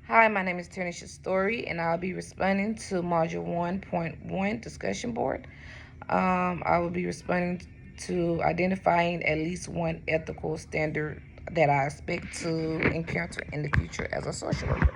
Hi, my name is Tanisha Story, and I'll be responding to Module 1.1 discussion board. I will be responding to identifying at least one ethical standard that I expect to encounter in the future as a social worker.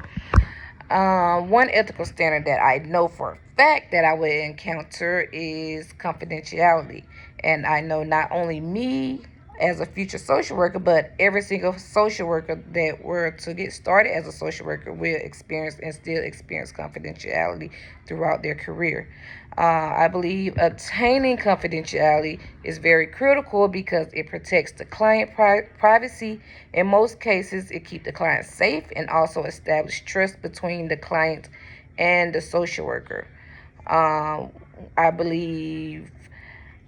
One ethical standard that I know for a fact that I would encounter is confidentiality. And I know not only me as a future social worker, but every single social worker that were to get started as a social worker will experience and still experience confidentiality throughout their career. I believe obtaining confidentiality is very critical because it protects the client privacy. In most cases, it keeps the client safe and also establish trust between the client and the social worker. Um, I believe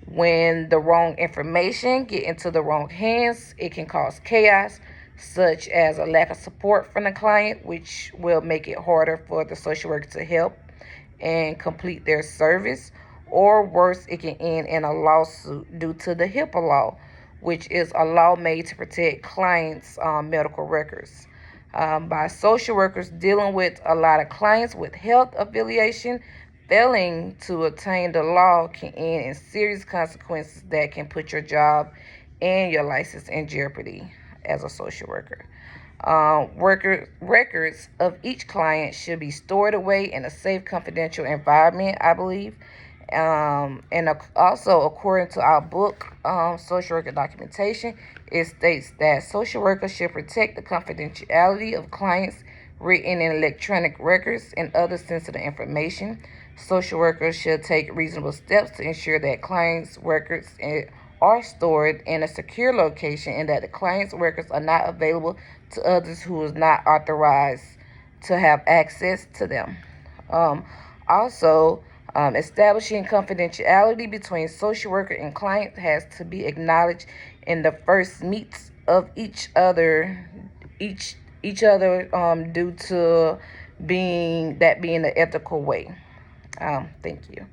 when the wrong information get into the wrong hands, it can cause chaos, such as a lack of support from the client, which will make it harder for the social worker to help and complete their service. Or worse, it can end in a lawsuit due to the HIPAA law, which is a law made to protect clients' medical records. By social workers dealing with a lot of clients with health affiliation, failing to attain the law can end in serious consequences that can put your job and your license in jeopardy as a social worker. Records of each client should be stored away in a safe, confidential environment, I believe. Also, according to our book, Social Worker Documentation, it states that social workers should protect the confidentiality of clients' written and electronic records and other sensitive information. Social workers should take reasonable steps to ensure that clients' records are stored in a secure location and that the client's records are not available to others who is not authorized to have access to them. Um, establishing confidentiality between social worker and client has to be acknowledged in the first meets of each other due to being the ethical way. Thank you.